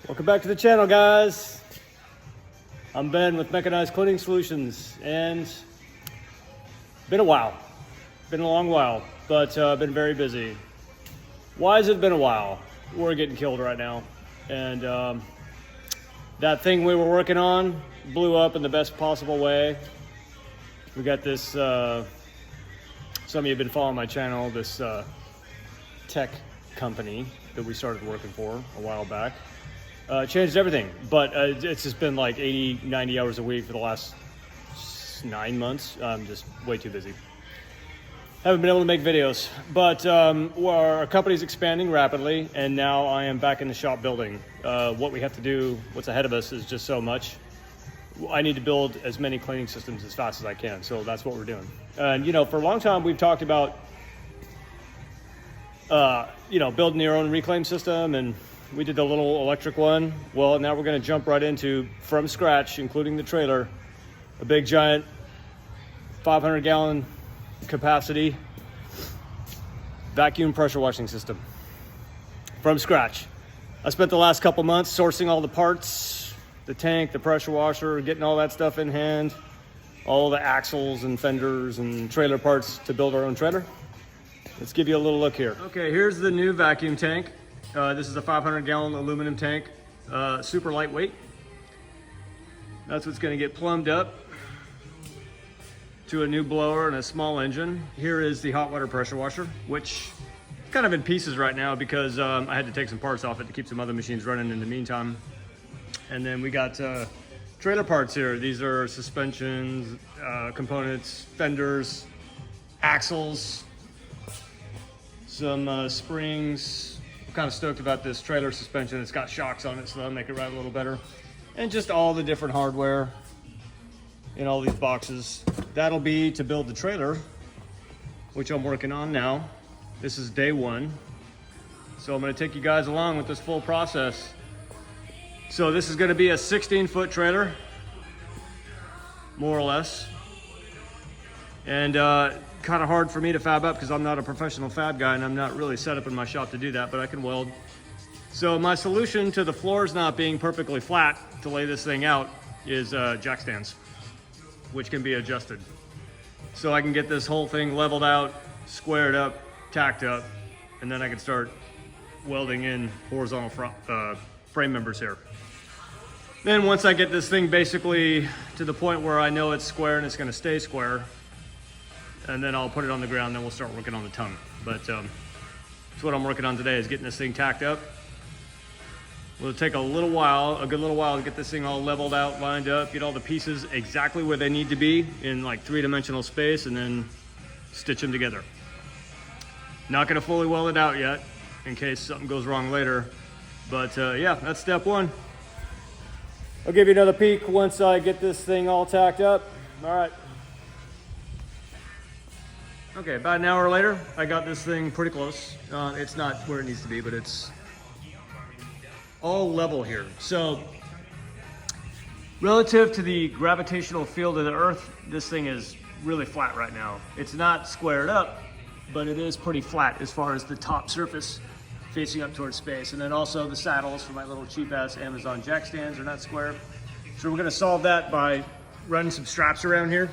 Welcome back to the channel, guys. I'm Ben with Mechanized Cleaning Solutions, and been a while. Been a long while, but been very busy. Why has it been a while? We're getting killed right now, and that thing we were working on blew up in the best possible way. We got this, some of you have been following my channel, this tech company that we started working for a while back. Changed everything, but it's just been like 80, 90 hours a week for the last 9 months. I'm just way too busy. Haven't been able to make videos, but our company's expanding rapidly, and now I am back in the shop building. What we have to do, what's ahead of us is just so much. I need to build as many cleaning systems as fast as I can, so that's what we're doing. And you know, for a long time we've talked about building your own reclaim system, and we did the little electric one. Well, now we're going to jump right into, from scratch, including the trailer, a big giant 500-gallon capacity vacuum pressure washing system from scratch. I spent the last couple months sourcing all the parts, the tank, the pressure washer, getting all that stuff in hand, all the axles and fenders and trailer parts to build our own trailer. Let's give you a little look here. Okay, here's the new vacuum tank. This is a 500-gallon aluminum tank, super lightweight. That's what's going to get plumbed up to a new blower and a small engine. Here is the hot water pressure washer, which is kind of in pieces right now because I had to take some parts off it to keep some other machines running in the meantime. And then we got trailer parts here. These are suspensions, components, fenders, axles, some springs. Kind of stoked about this trailer suspension. It's got shocks on it, so that'll make it ride a little better. And just all the different hardware in all these boxes. That'll be to build the trailer, which I'm working on now. This is day one. So I'm gonna take you guys along with this full process. So this is gonna be a 16-foot trailer, more or less. And kind of hard for me to fab up because I'm not a professional fab guy and I'm not really set up in my shop to do that, but I can weld. So my solution to the floors not being perfectly flat to lay this thing out is jack stands, which can be adjusted. So I can get this whole thing leveled out, squared up, tacked up, and then I can start welding in horizontal frame members here. Then once I get this thing basically to the point where I know it's square and it's gonna stay square, and then I'll put it on the ground, then we'll start working on the tongue. But that's what I'm working on today, is getting this thing tacked up. It'll take a little while, a good little while, to get this thing all leveled out, lined up, get all the pieces exactly where they need to be in like 3-dimensional space, and then stitch them together. Not gonna fully weld it out yet, in case something goes wrong later. But yeah, that's step one. I'll give you another peek once I get this thing all tacked up. All right. Okay, about an hour later, I got this thing pretty close. It's not where it needs to be, but it's all level here. So, relative to the gravitational field of the Earth, this thing is really flat right now. It's not squared up, but it is pretty flat as far as the top surface facing up towards space. And then also the saddles for my little cheap-ass Amazon jack stands are not square. So we're gonna solve that by running some straps around here.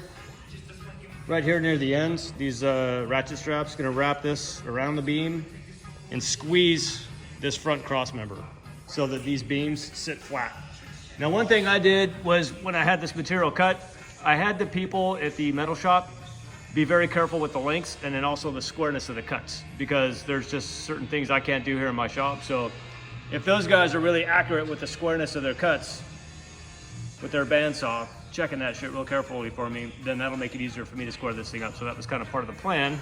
Right here near the ends, these ratchet straps, gonna wrap this around the beam and squeeze this front cross member so that these beams sit flat. Now, one thing I did was, when I had this material cut, I had the people at the metal shop be very careful with the lengths and then also the squareness of the cuts, because there's just certain things I can't do here in my shop. So if those guys are really accurate with the squareness of their cuts with their bandsaw, checking that shit real carefully for me, then that'll make it easier for me to square this thing up. So that was kind of part of the plan.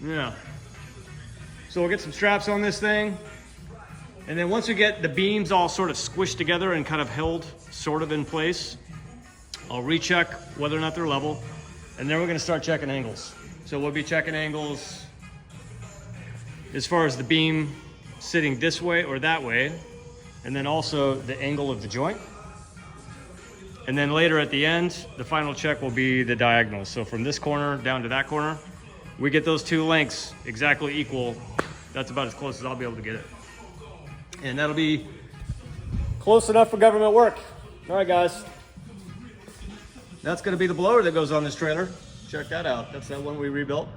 Yeah. So we'll get some straps on this thing. And then once we get the beams all sort of squished together and kind of held sort of in place, I'll recheck whether or not they're level. And then we're gonna start checking angles. So we'll be checking angles as far as the beam sitting this way or that way, and then also the angle of the joint. And then later at the end, the final check will be the diagonals. So from this corner down to that corner, we get those two lengths exactly equal. That's about as close as I'll be able to get it. And that'll be close enough for government work. All right, guys. That's gonna be the blower that goes on this trailer. Check that out. That's that one we rebuilt.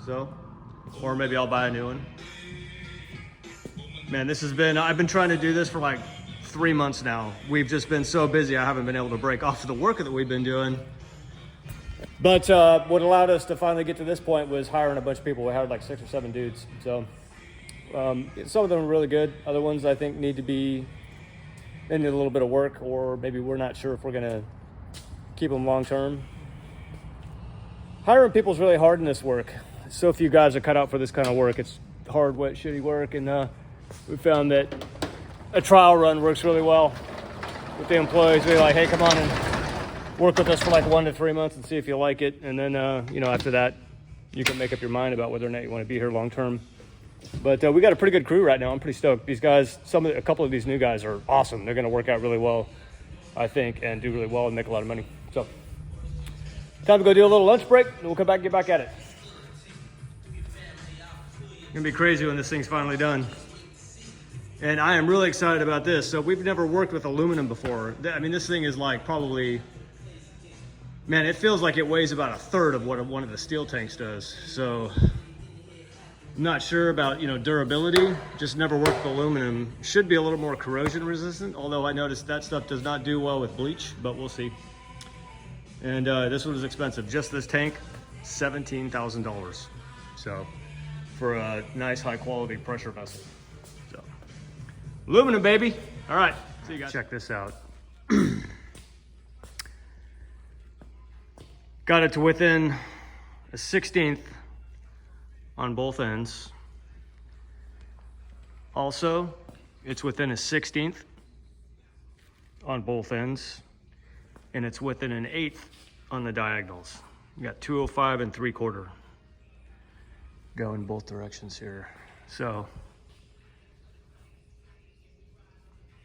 So, or maybe I'll buy a new one. Man, I've been trying to do this for like 3 months now. We've just been so busy, I haven't been able to break off the work that we've been doing. But what allowed us to finally get to this point was hiring a bunch of people. We hired like 6 or 7 dudes. So some of them are really good. Other ones I think need a little bit of work, or maybe we're not sure if we're gonna keep them long term. Hiring people is really hard in this work. So few guys are cut out for this kind of work. It's hard, wet, shitty work, and we found that a trial run works really well with the employees. We're like, hey, come on and work with us for like 1 to 3 months and see if you like it. And then, after that, you can make up your mind about whether or not you want to be here long term. But we got a pretty good crew right now. I'm pretty stoked. These guys, a couple of these new guys are awesome. They're going to work out really well, I think, and do really well and make a lot of money. So, time to go do a little lunch break, and we'll come back and get back at it. It's gonna be crazy when this thing's finally done. And I am really excited about this. So we've never worked with aluminum before. I mean, this thing is like probably, man, it feels like it weighs about 1/3 of what one of the steel tanks does. So I'm not sure about, durability. Just never worked with aluminum. Should be a little more corrosion resistant, although I noticed that stuff does not do well with bleach, but we'll see. And this one is expensive. Just this tank, $17,000. So for a nice high quality pressure vessel. So aluminum, baby. All right, see you guys. Check this out. Got it to within a 1/16 on both ends. Also, it's within a 1/16 on both ends, and it's within an 1/8 on the diagonals. You got 205 and 3/4 go in both directions here. So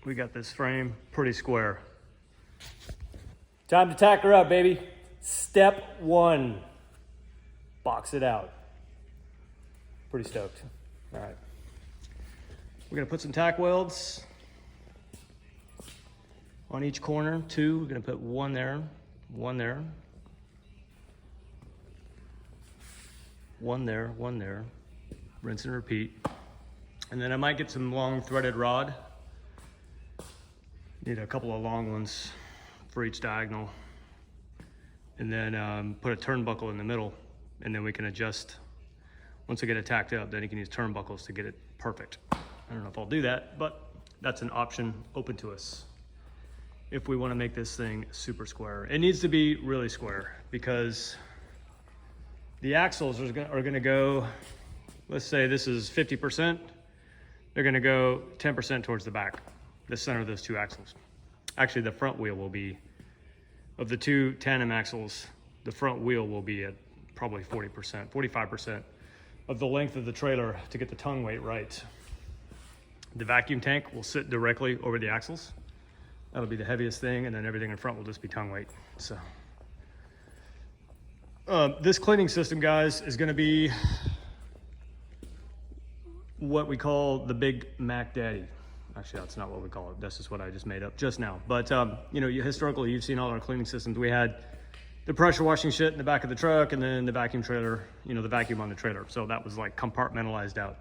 we got this frame pretty square. Time to tack her up, baby. Step 1, box it out. Pretty stoked. All right. We're gonna put some tack welds on each corner, 2. We're gonna put 1 there, 1 there, 1 there, 1 there, rinse and repeat. And then I might get some long threaded rod. Need a couple of long ones for each diagonal. And then put a turnbuckle in the middle, and then we can adjust. Once we get it tacked up, then you can use turnbuckles to get it perfect. I don't know if I'll do that, but that's an option open to us if we want to make this thing super square. It needs to be really square because the axles are going to go, let's say this is 50%, they're going to go 10% towards the back, the center of those 2 axles. Actually, the front wheel will be, of the 2 tandem axles, the front wheel will be at probably 40%, 45% of the length of the trailer to get the tongue weight right. The vacuum tank will sit directly over the axles. That'll be the heaviest thing, and then everything in front will just be tongue weight. So this cleaning system, guys, is gonna be what we call the Big Mac Daddy. Actually, that's not what we call it. That's just what I just made up just now. But historically, you've seen all our cleaning systems. We had the pressure washing shit in the back of the truck, and then the vacuum trailer, the vacuum on the trailer. So that was like compartmentalized out.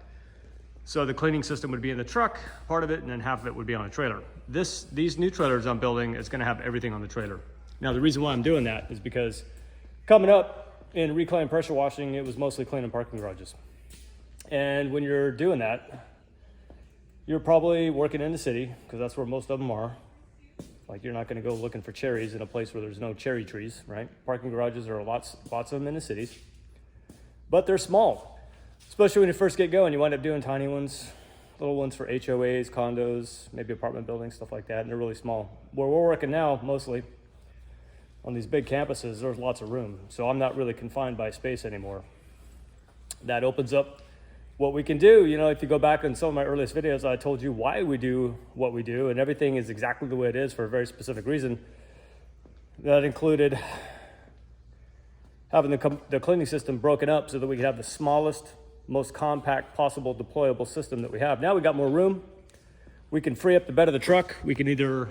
So the cleaning system would be in the truck, part of it, and then half of it would be on the trailer. These new trailers I'm building is gonna have everything on the trailer. Now, the reason why I'm doing that is because coming up in reclaim pressure washing, it was mostly cleaning parking garages. And when you're doing that, you're probably working in the city, because that's where most of them are. Like, you're not gonna go looking for cherries in a place where there's no cherry trees, right? Parking garages are lots of them in the cities, but they're small. Especially when you first get going, you wind up doing tiny ones, little ones for HOAs, condos, maybe apartment buildings, stuff like that, and they're really small. Where we're working now, mostly, on these big campuses, there's lots of room, so I'm not really confined by space anymore. That opens up what we can do. If you go back in some of my earliest videos, I told you why we do what we do, and everything is exactly the way it is for a very specific reason. That included having the cleaning system broken up so that we could have the smallest, most compact possible deployable system that we have. Now we got more room. we can free up the bed of the truck. We can either,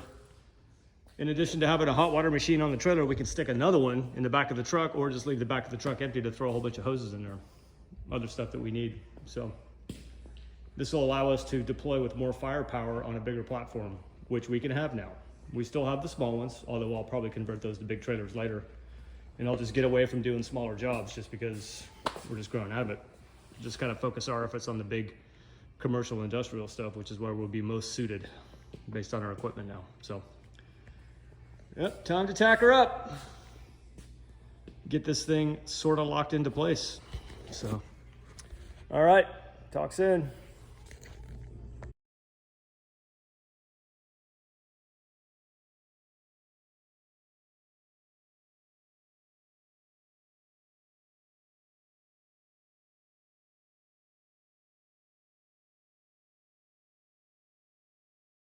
in addition to having a hot water machine on the trailer, we can stick another one in the back of the truck, or just leave the back of the truck empty to throw a whole bunch of hoses in there, other stuff that we need. So this will allow us to deploy with more firepower on a bigger platform, which we can have now. We still have the small ones, although I'll probably convert those to big trailers later. And I'll just get away from doing smaller jobs just because we're just growing out of it. Just kind of focus our efforts on the big commercial industrial stuff, which is where we'll be most suited based on our equipment now. So, yep, time to tack her up. Get this thing sort of locked into place. So, all right, talk soon.